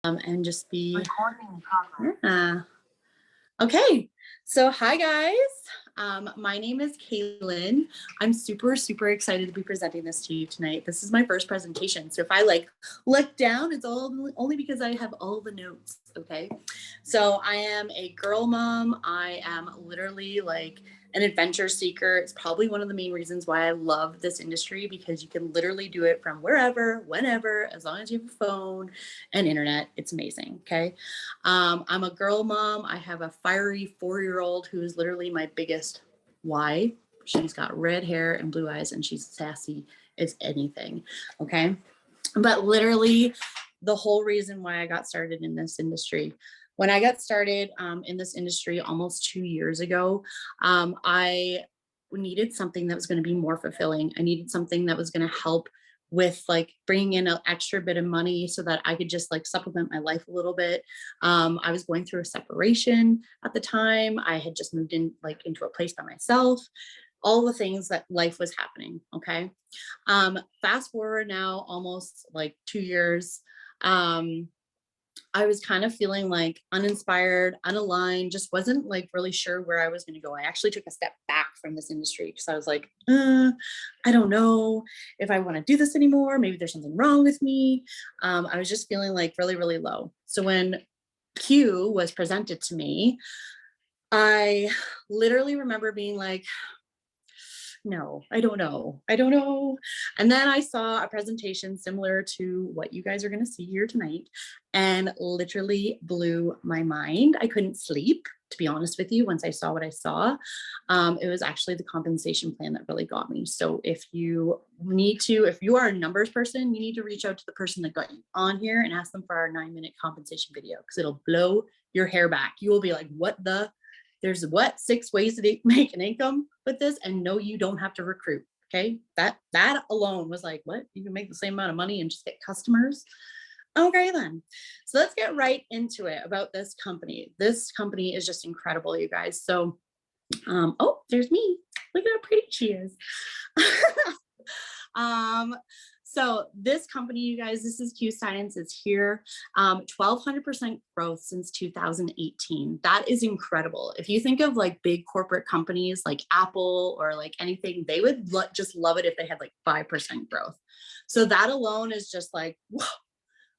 And just be yeah. Okay, so hi guys. My name is Kaylyn. I'm super excited to be presenting this to you tonight. This is my first presentation, so if I look down, it's only because I have all the notes. Okay, so I am a girl mom. I am literally like an adventure seeker. It's probably one of the main reasons why I love this industry, because you can literally do it from wherever, whenever, as long as you have a phone and internet. It's amazing. Okay. I'm a girl mom. I have a fiery 4-year-old who is literally my biggest why. She's got red hair and blue eyes, and she's sassy as anything. Okay. But literally, the whole reason why I got started in this industry. When I got started in this industry almost 2 years ago, I needed something that was going to be more fulfilling. I needed something that was going to help with like bringing in an extra bit of money so that I could just like supplement my life a little bit. I was going through a separation at the time. I had just moved in like into a place by myself, all the things that life was happening. Okay. Fast forward now almost like 2 years. I was kind of feeling like uninspired, unaligned, just wasn't like really sure where I was going to go. I actually took a step back from this industry because I was like, I don't know if I want to do this anymore. Maybe there's something wrong with me. I was just feeling like really low. So when Q was presented to me, I literally remember being like, no, I don't know. I don't know. And then I saw a presentation similar to what you guys are going to see here tonight, and literally blew my mind. I couldn't sleep, to be honest with you, once I saw what I saw. It was actually the compensation plan that really got me. So if you are a numbers person, you need to reach out to the person that got you on here and ask them for our 9-minute compensation video, because it'll blow your hair back. You will be like, there's 6 ways to make an income with this, and no, you don't have to recruit. Okay. That alone was like, what? You can make the same amount of money and just get customers. Okay, then. So let's get right into it about this company. This company is just incredible, you guys. So, oh, there's me. Look at how pretty she is. So this company, you guys, this is Q Science. It's here. 1,200% growth since 2018. That is incredible. If you think of like big corporate companies like Apple or like anything, they would just love it if they had like 5% growth. So that alone is just like, whoa.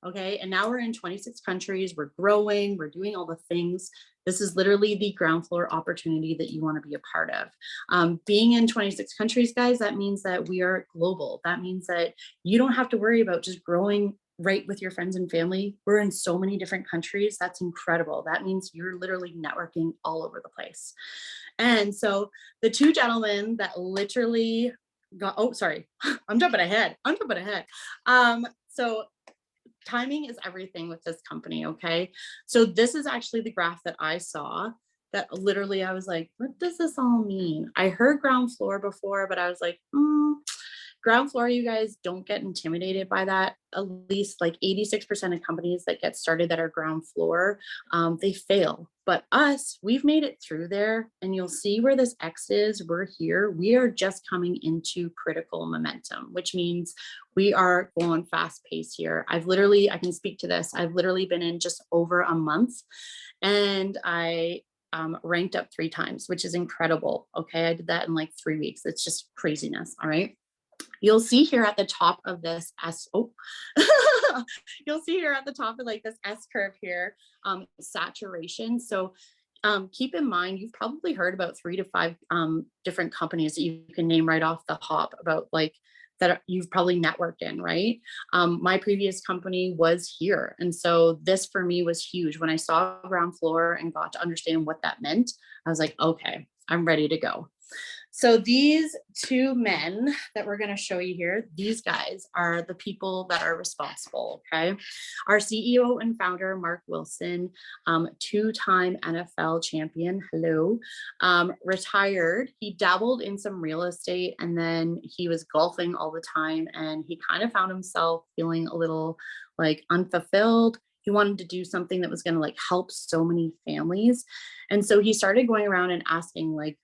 Okay. And now we're in 26 countries. We're growing. We're doing all the things. This is literally the ground floor opportunity that you want to be a part of. Being in 26 countries, guys, that means that we are global. That means that you don't have to worry about just growing right with your friends and family. We're in so many different countries. That's incredible. That means you're literally networking all over the place. And so the two gentlemen that literally got, oh, sorry, I'm jumping ahead. So timing is everything with this company. Okay. So this is actually the graph that I saw that literally I was like, what does this all mean? I heard ground floor before, but I was like, ground floor, you guys don't get intimidated by that. At least like 86% of companies that get started that are ground floor, they fail. But us, we've made it through there, and you'll see where this X is. We're here. We are just coming into critical momentum, which means we are going fast pace here. I can speak to this. I've literally been in just over a month, and I ranked up 3 times, which is incredible. Okay. I did that in like 3 weeks. It's just craziness. All right. You'll see here at the top of this you'll see here at the top of like this S curve here, saturation. So keep in mind, you've probably heard about 3 to 5 different companies that you can name right off the hop about like that you've probably networked in, right? My previous company was here. And so this for me was huge. When I saw ground floor and got to understand what that meant, I was like, okay, I'm ready to go. So these 2 men that we're going to show you here, these guys are the people that are responsible. Okay. Our CEO and founder, Mark Wilson, 2-time NFL champion. Hello. Retired. He dabbled in some real estate, and then he was golfing all the time. And he kind of found himself feeling a little like unfulfilled. He wanted to do something that was going to like help so many families. And so he started going around and asking like,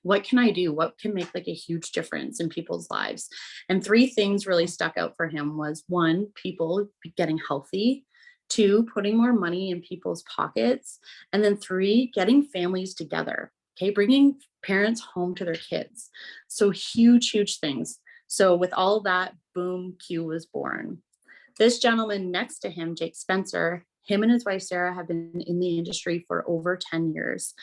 what can I do? What can make like a huge difference in people's lives? And 3 things really stuck out for him was 1, people getting healthy, 2, putting more money in people's pockets. And then 3, getting families together. Okay, bringing parents home to their kids. So huge, huge things. So with all of that, boom, Q was born. This gentleman next to him, Jake Spencer, him and his wife, Sarah, have been in the industry for over 10 years.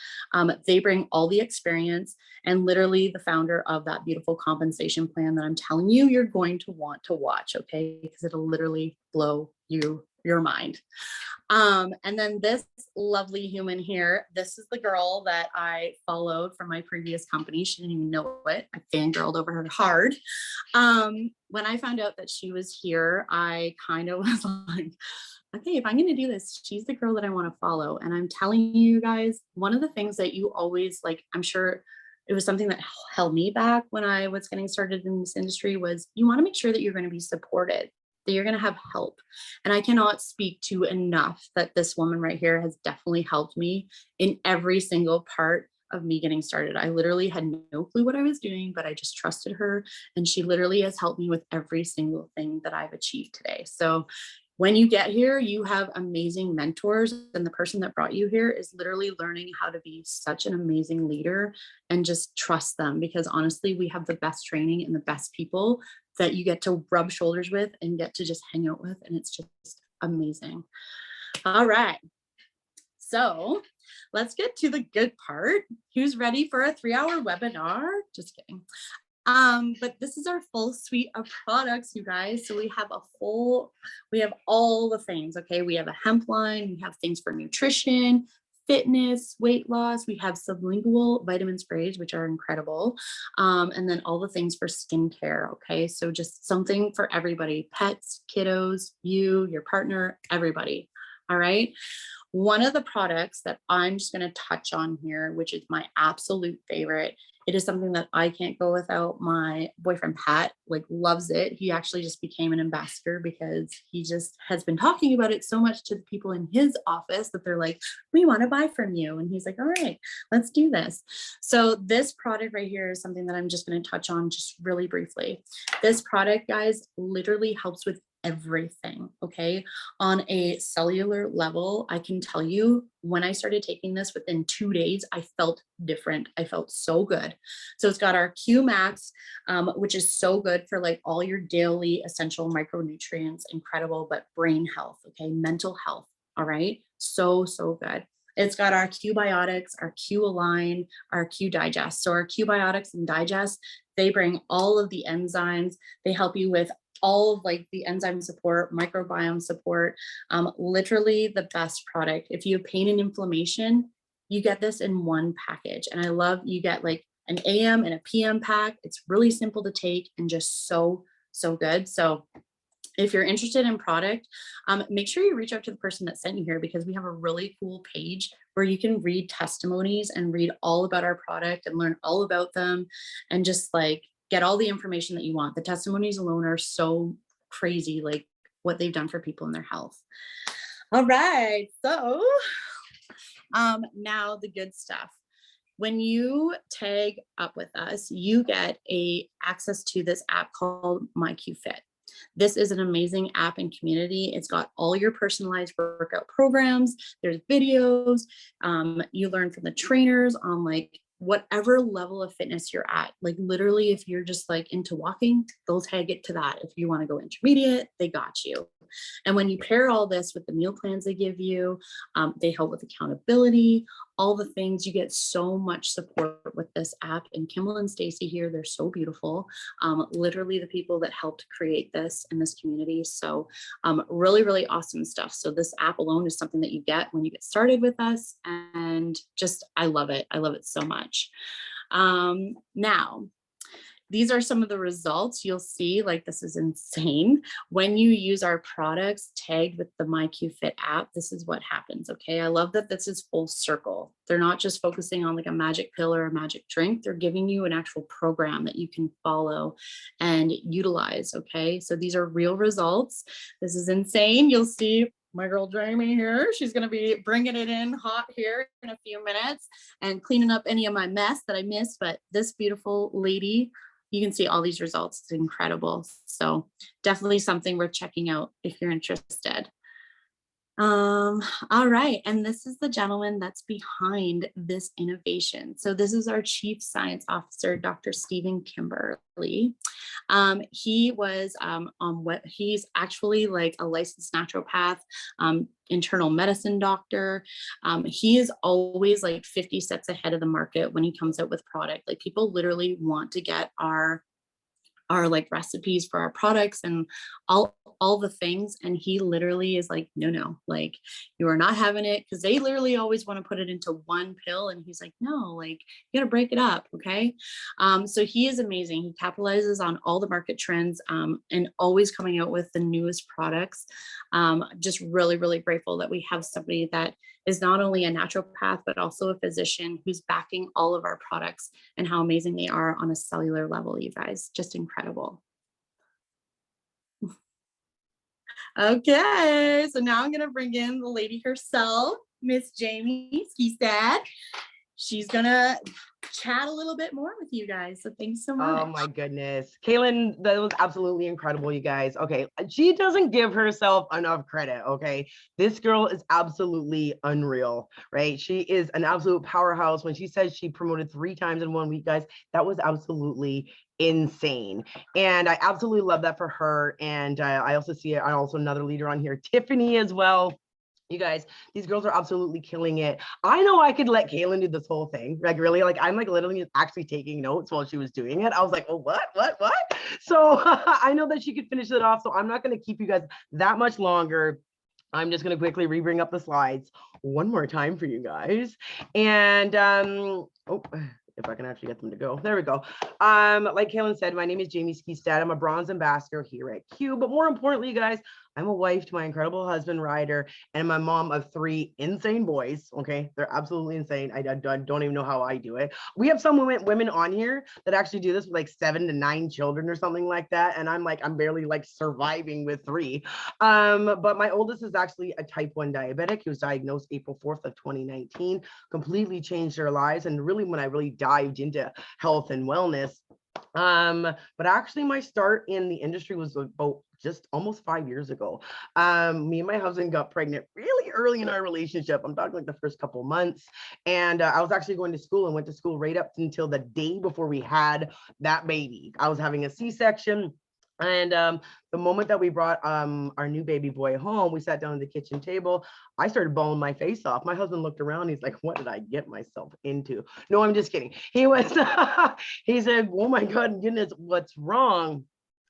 They bring all the experience and literally the founder of that beautiful compensation plan that I'm telling you, you're going to want to watch, okay? Because it'll literally blow your mind. And then this lovely human here, this is the girl that I followed from my previous company. She didn't even know it. I fangirled over her hard. When I found out that she was here, I kind of was like, okay, if I'm going to do this, she's the girl that I want to follow. And I'm telling you guys, one of the things that you always like, I'm sure it was something that held me back when I was getting started in this industry, was you want to make sure that you're going to be supported, that you're going to have help. And I cannot speak to enough that this woman right here has definitely helped me in every single part of me getting started. I literally had no clue what I was doing, but I just trusted her. And she literally has helped me with every single thing that I've achieved today. So when you get here, you have amazing mentors, and the person that brought you here is literally learning how to be such an amazing leader, and just trust them, because honestly, we have the best training and the best people that you get to rub shoulders with and get to just hang out with. And it's just amazing. All right. So let's get to the good part. Who's ready for a 3-hour webinar? Just kidding. But this is our full suite of products, you guys. So we have all the things, okay? We have a hemp line, we have things for nutrition, fitness, weight loss. We have sublingual vitamin sprays, which are incredible. And then all the things for skincare, okay? So just something for everybody, pets, kiddos, you, your partner, everybody, all right? One of the products that I'm just going to touch on here, which is my absolute favorite, it is something that I can't go without. My boyfriend, Pat, like loves it. He actually just became an ambassador because he just has been talking about it so much to the people in his office that they're like, we want to buy from you. And he's like, all right, let's do this. So this product right here is something that I'm just going to touch on just really briefly. This product, guys, literally helps with everything, okay? On a cellular level, I can tell you when I started taking this, within 2 days, I felt different. I felt so good. So it's got our Q Max, which is so good for like all your daily essential micronutrients, incredible, but brain health, okay? Mental health, all right? So good. It's got our Q Biotics, our Q Align, our Q Digest. So our Q Biotics and Digest, they bring all of the enzymes. They help you with all of like the enzyme support, microbiome support, literally the best product. If you have pain and inflammation, you get this in one package. And I love, you get like an AM and a PM pack. It's really simple to take and just so good. So if you're interested in product, make sure you reach out to the person that sent you here, because we have a really cool page where you can read testimonies and read all about our product and learn all about them and just like get all the information that you want. The testimonies alone are so crazy, like what they've done for people in their health. All right, so now the good stuff. When you tag up with us, you get access to this app called MyQFit. This is an amazing app and community. It's got all your personalized workout programs. There's videos. You learn from the trainers on like whatever level of fitness you're at. Like literally, if you're just like into walking, they'll tag it to that. If you want to go intermediate, they got you. And when you pair all this with the meal plans they give you, they help with accountability, all the things. You get so much support with this app. And Kimmel and Stacy here, they're so beautiful. Literally the people that helped create this in this community. So really awesome stuff. So this app alone is something that you get when you get started with us. And just, I love it. I love it so much. Now, these are some of the results you'll see. Like, this is insane. When you use our products tagged with the MyQFit app, this is what happens, okay? I love that this is full circle. They're not just focusing on like a magic pill or a magic drink. They're giving you an actual program that you can follow and utilize, okay? So these are real results. This is insane. You'll see my girl Jaime here. She's going to be bringing it in hot here in a few minutes and cleaning up any of my mess that I missed. But this beautiful lady, you can see all these results. It's incredible. So definitely something worth checking out if you're interested. All right, and this is the gentleman that's behind this innovation. So this is our Chief Science Officer, Dr. Stephen Kimberly. He was on what he's actually like a licensed naturopath, internal medicine doctor. He is always like 50 steps ahead of the market when he comes out with product. Like people literally want to get our like recipes for our products and all the things, and he literally is like, no, like you are not having it, because they literally always want to put it into one pill, and he's like, no, like you gotta break it up. Okay. So he is amazing. He capitalizes on all the market trends, and always coming out with the newest products. Just really grateful that we have somebody that is not only a naturopath but also a physician who's backing all of our products and how amazing they are on a cellular level. You guys, just incredible. Okay, so now I'm gonna bring in the lady herself, Miss Jaime Skistad. She's gonna chat a little bit more with you guys. So thanks so much. Oh my goodness. Kaylyn, that was absolutely incredible, you guys. Okay, she doesn't give herself enough credit, okay? This girl is absolutely unreal, right? She is an absolute powerhouse. When she says she promoted 3 times in 1 week, guys, that was absolutely insane. And I absolutely love that for her. And I also see it. I also another leader on here, Tiffany, as well. You guys, these girls are absolutely killing it. I know I could let Kaylyn do this whole thing. Like really, like I'm like literally actually taking notes while she was doing it. I was like, oh, what? So I know that she could finish it off. So I'm not going to keep you guys that much longer. I'm just going to quickly re-bring up the slides one more time for you guys. And if I can actually get them to go. There we go. Like Kaylyn said, my name is Jaime Skistad. I'm a bronze ambassador here at Q. But more importantly, you guys, I'm a wife to my incredible husband, Ryder, and I'm a mom of 3 insane boys. Okay, they're absolutely insane. I don't even know how I do it. We have some women on here that actually do this with like 7 to 9 children or something like that, and I'm barely like surviving with 3. But my oldest is actually a type 1 diabetic. He was diagnosed April 4th of 2019. Completely changed their lives, and really when I really dived into health and wellness. But actually my start in the industry was about just almost 5 years ago. Me and my husband got pregnant really early in our relationship. I'm talking like the first couple months. And I was actually going to school and went to school right up until the day before we had that baby. I was having a C-section. And the moment that we brought our new baby boy home, we sat down at the kitchen table. I started bawling my face off. My husband looked around. He's like, what did I get myself into? No, I'm just kidding. He was, he said, oh my God, goodness, what's wrong?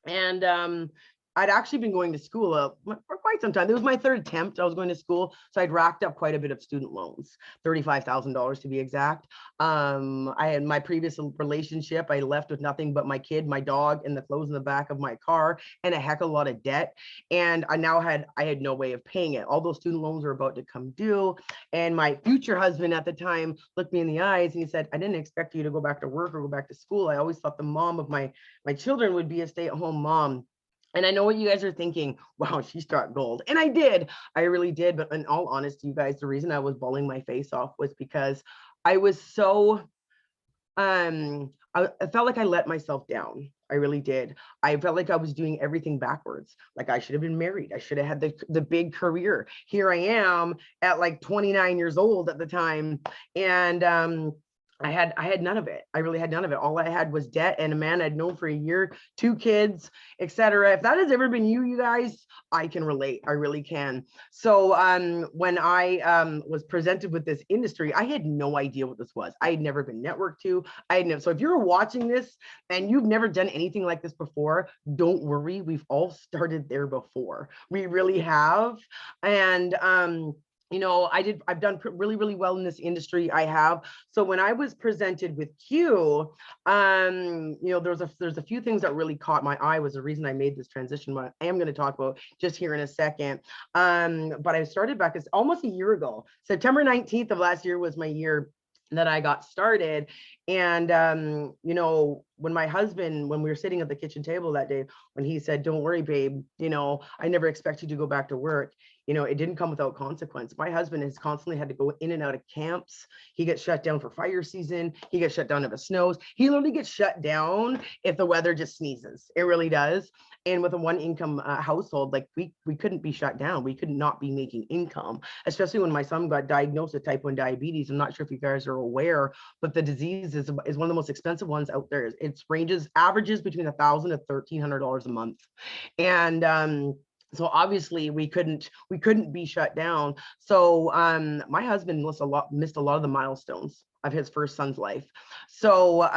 And I'd actually been going to school for quite some time. It was my 3rd attempt. I was going to school. So I'd racked up quite a bit of student loans, $35,000 to be exact. I had my previous relationship. I left with nothing but my kid, my dog, and the clothes in the back of my car, and a heck of a lot of debt. And I had no way of paying it. All those student loans were about to come due. And my future husband at the time looked me in the eyes and he said, I didn't expect you to go back to work or go back to school. I always thought the mom of my children would be a stay-at-home mom. And I know what you guys are thinking, wow, she struck gold. And I did, I really did. But in all honesty, you guys, the reason I was bawling my face off was because I was so, I felt like I let myself down. I really did. I felt like I was doing everything backwards. Like I should have been married. I should have had the big career. Here I am at like 29 years old at the time. And I had none of it. I really had none of it. All I had was debt and a man I'd known for a year, 2 kids, etc. If that has ever been you guys, I can relate. I really can. So when I was presented with this industry, I had no idea what this was. I had never been networked to. So if you're watching this and you've never done anything like this before, don't worry. We've all started there before. We really have. And I've done really well in this industry. I have. So when I was presented with Q, there's a few things that really caught my eye, was the reason I made this transition. What I am going to talk about just here in a second. But I started back as almost a year ago. September 19th of last year was my year that I got started. And when we were sitting at the kitchen table that day, when he said, don't worry, babe, I never expect you to go back to work. you know, it didn't come without consequence. My husband has constantly had to go in and out of camps. He gets shut down for fire season. He gets shut down if it snows. He literally gets shut down if the weather just sneezes. It really does. And with a one income household, like we couldn't be shut down. We could not be making income, especially when my son got diagnosed with type 1 diabetes. I'm not sure if you guys are aware, but the disease is one of the most expensive ones out there. It averages between $1,000 to $1,300 a month. And so obviously we couldn't be shut down. So my husband missed a lot of the milestones of his first son's life. So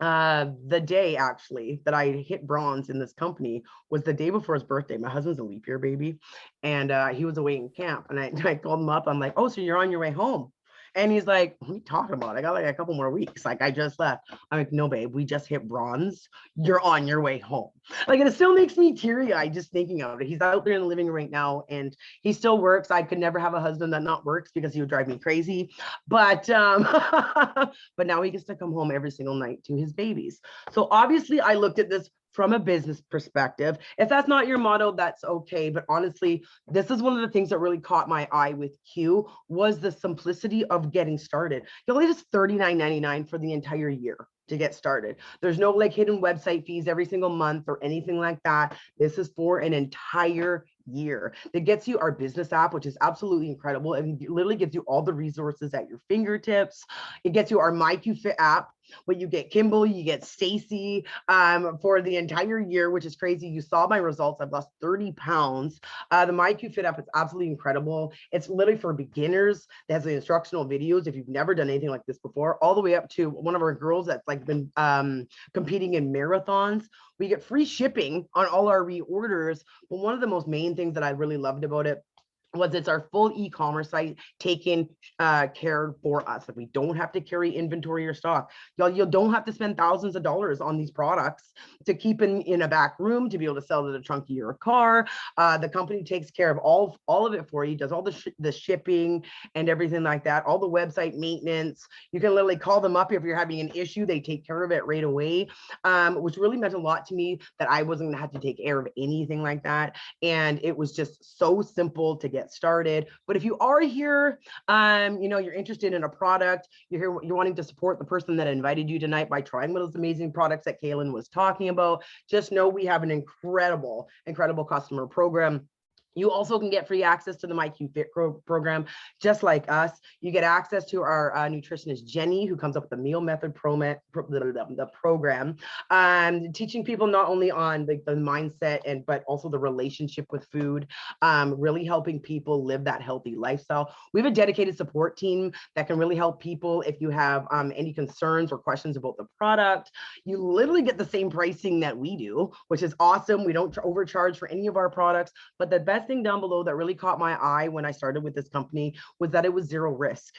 the day actually that I hit bronze in this company was the day before his birthday. My husband's a leap year baby, and he was away in camp, and I called him up. I'm like, oh, so you're on your way home? And he's like, what are you talking about? I got like a couple more weeks. Like, I just left. I'm like, no, babe, we just hit bronze. You're on your way home. Like, and it still makes me teary-eyed just thinking of it. He's out there in the living room right now, and he still works. I could never have a husband that not works because he would drive me crazy. But but now he gets to come home every single night to his babies. So obviously I looked at this from a business perspective. If that's not your motto, that's okay. But honestly, this is one of the things that really caught my eye with Q was the simplicity of getting started. You only just $39.99 for the entire year to get started. There's no like hidden website fees every single month or anything like that. This is for an entire year. That gets you our business app, which is absolutely incredible. And literally gives you all the resources at your fingertips. It gets you our MyQFit app. When you get Kimball, you get Stacy for the entire year, which is crazy. You saw my results. I've lost 30 pounds. The MyQFit app is absolutely incredible. It's literally for beginners. It has the instructional videos if you've never done anything like this before, all the way up to one of our girls that's like been competing in marathons. We get free shipping on all our reorders. But one of the most main things that I really loved about it was it's our full e-commerce site taken care for us. Like we don't have to carry inventory or stock. You don't have to spend thousands of dollars on these products to keep in a back room to be able to sell to the trunk of your car. The company takes care of all of it for you, does all the shipping and everything like that, all the website maintenance. You can literally call them up if you're having an issue. They take care of it right away, which really meant a lot to me that I wasn't gonna have to take care of anything like that. And it was just so simple to get started. But if you are here, you know, you're interested in a product, you're wanting to support the person that invited you tonight by trying one of those amazing products that Kaylyn was talking about, just know we have an incredible customer program. You also can get free access to the MyQFit program, just like us. You get access to our nutritionist, Jenny, who comes up with the meal method the program, teaching people not only on the mindset but also the relationship with food, really helping people live that healthy lifestyle. We have a dedicated support team that can really help people if you have any concerns or questions about the product. You literally get the same pricing that we do, which is awesome. We don't overcharge for any of our products, but the best thing down below that really caught my eye when I started with this company was that it was zero risk.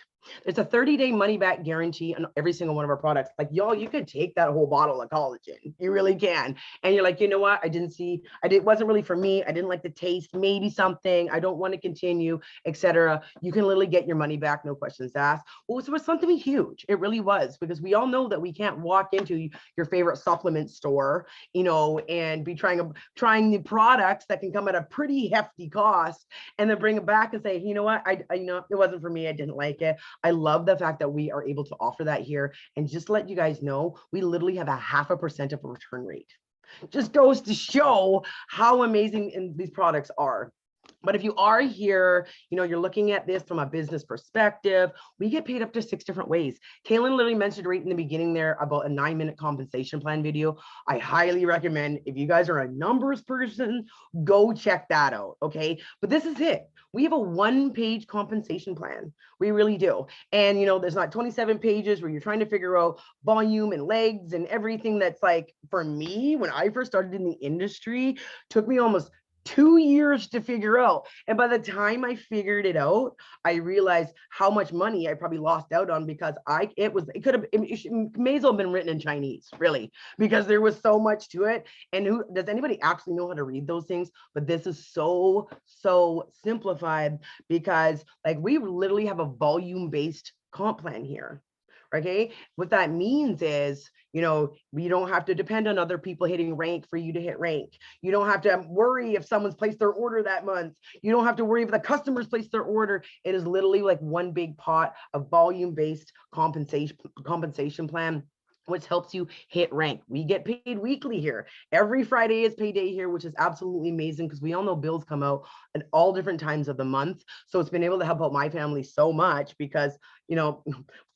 It's a 30-day money back guarantee on every single one of our products. Like, y'all, you could take that whole bottle of collagen. You really can. And you're like, you know what? It wasn't really for me. I didn't like the taste, maybe something. I don't want to continue, etc. You can literally get your money back, no questions asked. Well, it was something huge. It really was, because we all know that we can't walk into your favorite supplement store, you know, and be trying the products that can come at a pretty hefty cost and then bring it back and say, you know what? I you know, it wasn't for me. I didn't like it. I love the fact that we are able to offer that here. And just to let you guys know, we literally have a 0.5% of a return rate. Just goes to show how amazing these products are. But if you are here, you know, you're looking at this from a business perspective, we get paid up to 6 different ways. Kaylyn literally mentioned right in the beginning there about a 9-minute compensation plan video. I highly recommend, if you guys are a numbers person, go check that out, okay? But this is it. We have a 1-page compensation plan. We really do. And, you know, there's not 27 pages where you're trying to figure out volume and legs and everything. That's like, for me, when I first started in the industry, took me almost 2 years to figure out. And by the time I figured it out, I realized how much money I probably lost out on, because it may as well have been written in Chinese, really, because there was so much to it. And does anybody actually know how to read those things? But this is so simplified, because like we literally have a volume-based comp plan here. Okay. What that means is, you know, you don't have to depend on other people hitting rank for you to hit rank. You don't have to worry if someone's placed their order that month. You don't have to worry if the customers place their order. It is literally like one big pot of volume-based compensation plan, which helps you hit rank. We get paid weekly here. Every Friday is payday here, which is absolutely amazing because we all know bills come out at all different times of the month. So it's been able to help out my family so much because, you know,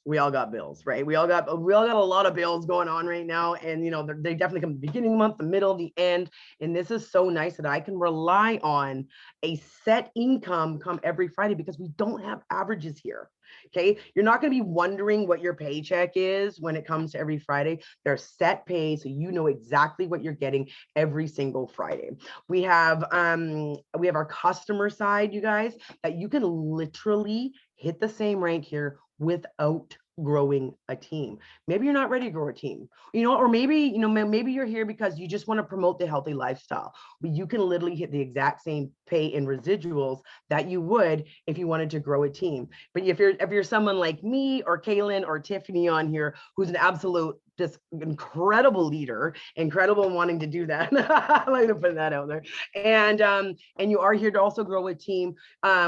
we all got bills, right? We all got a lot of bills going on right now. And, you know, they definitely come at the beginning of the month, the middle, the end. And this is so nice that I can rely on a set income come every Friday because we don't have averages here. Okay. You're not going to be wondering what your paycheck is when it comes to every Friday. They're set pay. So you know exactly what you're getting every single Friday. We have our customer side, you guys, that you can literally hit the same rank here without growing a team. Maybe you're not ready to grow a team, you know, or maybe, you know, maybe you're here because you just want to promote the healthy lifestyle, but you can literally hit the exact same pay in residuals that you would if you wanted to grow a team. But if you're someone like me or Kaylyn or Tiffany on here, who's an absolute just incredible leader, incredible in wanting to do that. I like to put that out there. And you are here to also grow a team.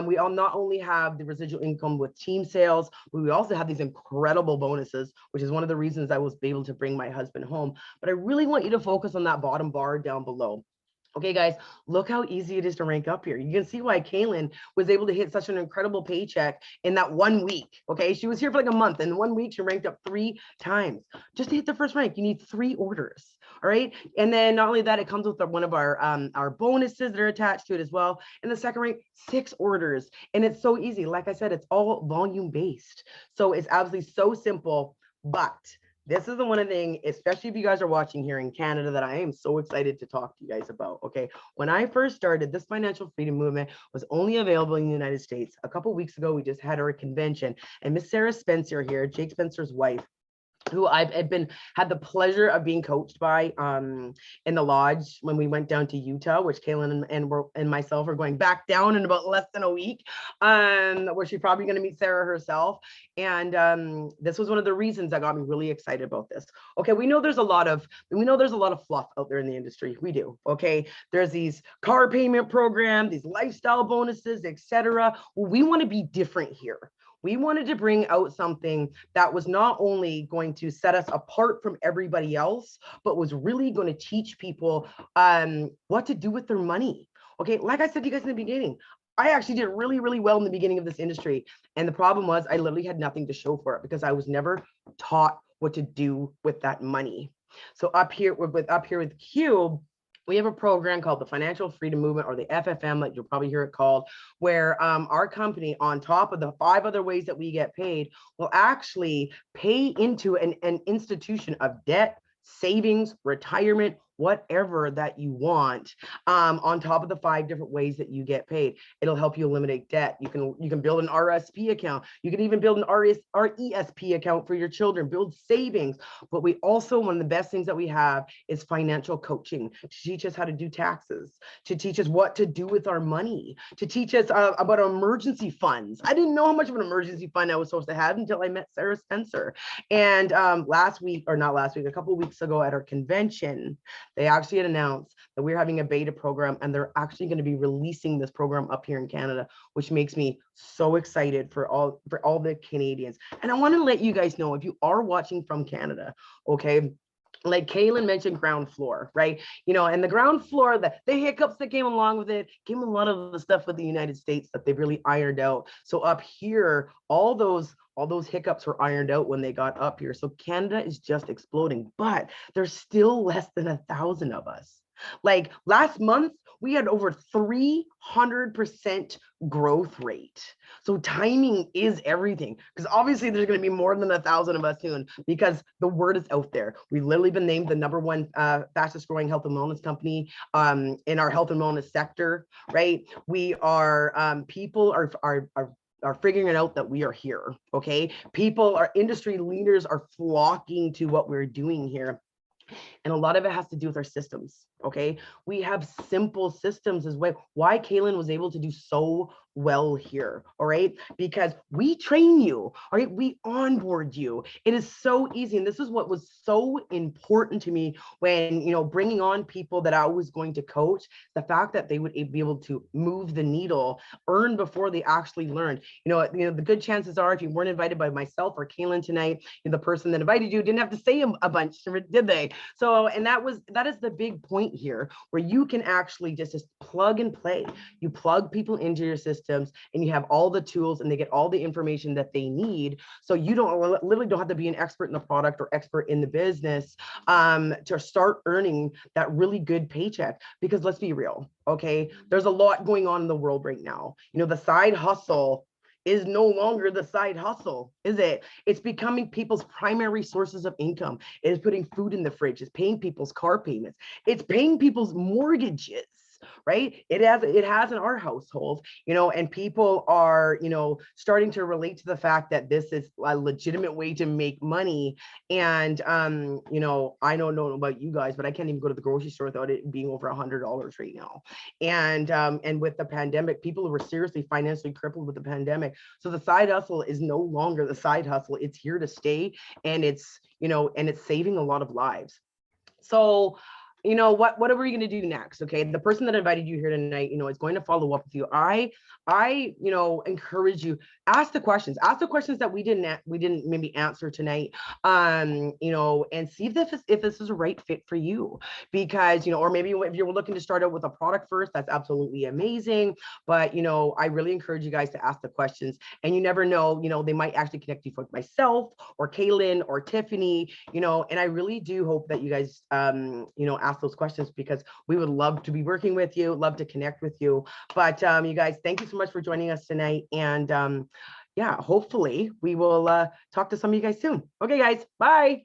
We all not only have the residual income with team sales, but we also have these incredible bonuses, which is one of the reasons I was able to bring my husband home. But I really want you to focus on that bottom bar down below. Okay, guys, look how easy it is to rank up here. You can see why Kaylyn was able to hit such an incredible paycheck in that 1 week. Okay, she was here for like a month, and in 1 week she ranked up 3 times. Just to hit the first rank, you need 3 orders. All right, and then not only that, it comes with one of our bonuses that are attached to it as well. And the second rank, 6 orders, and it's so easy. Like I said, it's all volume based, so it's absolutely so simple. But this is the one thing, especially if you guys are watching here in Canada, that I am so excited to talk to you guys about. Okay, when I first started, this financial freedom movement was only available in the United States. A couple of weeks ago, we just had our convention, and Miss Sarah Spencer here, Jake Spencer's wife, who I've had the pleasure of being coached by in the lodge when we went down to Utah, which Kaylyn and myself are going back down in about less than a week, where she's probably going to meet Sarah herself. And this was one of the reasons that got me really excited about this. Okay, we know there's a lot of fluff out there in the industry. We do. Okay, there's these car payment programs, these lifestyle bonuses, etc. Well, we want to be different here. We wanted to bring out something that was not only going to set us apart from everybody else, but was really going to teach people what to do with their money. Okay, like I said to you guys in the beginning, I actually did really, really well in the beginning of this industry. And the problem was I literally had nothing to show for it because I was never taught what to do with that money. So up here with Q, we have a program called the Financial Freedom Movement, or the FFM, like you'll probably hear it called, where our company, on top of the 5 other ways that we get paid, will actually pay into an institution of debt, savings, retirement, whatever that you want, on top of the 5 different ways that you get paid. It'll help you eliminate debt. You can build an RSP account. You can even build an RESP account for your children, build savings. But we also, one of the best things that we have is financial coaching to teach us how to do taxes, to teach us what to do with our money, to teach us about emergency funds. I didn't know how much of an emergency fund I was supposed to have until I met Sarah Spencer. And a couple of weeks ago at our convention, they actually had announced that we're having a beta program, and they're actually going to be releasing this program up here in Canada, which makes me so excited for all the Canadians. And I want to let you guys know, if you are watching from Canada, okay, like Kaylyn mentioned, ground floor, right? You know, and the ground floor, the hiccups that came along with it, came a lot of the stuff with the United States that they've really ironed out. So up here, all those hiccups were ironed out when they got up here. So Canada is just exploding, but there's still less than 1,000 of us. Like last month, we had over 300% growth rate. So timing is everything, because obviously there's going to be more than 1,000 of us soon, because the word is out there. We've literally been named the #1 fastest growing health and wellness company in our health and wellness sector, right? We are, people are figuring it out that we are here, okay? Our industry leaders are flocking to what we're doing here. And a lot of it has to do with our systems, okay? We have simple systems as well. Why Kaylyn was able to do so well here, all right? Because we train you, all right? We onboard you. It is so easy. And this is what was so important to me when, you know, bringing on people that I was going to coach, the fact that they would be able to move the needle, earn before they actually learned. You know, the good chances are if you weren't invited by myself or Kaylyn tonight, the person that invited you didn't have to say a bunch, did they? So, and that is the big point here, where you can actually just plug and play. You plug people into your systems and you have all the tools and they get all the information that they need. So you literally don't have to be an expert in the product or expert in the business to start earning that really good paycheck. Because let's be real, okay? There's a lot going on in the world right now. You know, the side hustle is no longer the side hustle, is it? It's becoming people's primary sources of income. It is putting food in the fridge. It's paying people's car payments. It's paying people's mortgages, right? It has in our household, you know, and people are, you know, starting to relate to the fact that this is a legitimate way to make money. And, you know, I don't know about you guys, but I can't even go to the grocery store without it being over $100 right now. And with the pandemic, people were seriously financially crippled with the pandemic. So the side hustle is no longer the side hustle. It's here to stay. And it's, you know, and it's saving a lot of lives. So, you know, what are we going to do next? Okay. The person that invited you here tonight, you know, is going to follow up with you. I, you know, encourage you, ask the questions that we didn't maybe answer tonight, you know, and see if this is a right fit for you, because, you know, or maybe if you're looking to start out with a product first, that's absolutely amazing. But, you know, I really encourage you guys to ask the questions, and you never know, you know, they might actually connect you with myself or Kaylyn or Tiffany, you know, and I really do hope that you guys, you know, ask those questions, because we would love to be working with you, love to connect with you. But you guys, thank you so much for joining us tonight. And yeah, hopefully we will talk to some of you guys soon. Okay, guys, bye.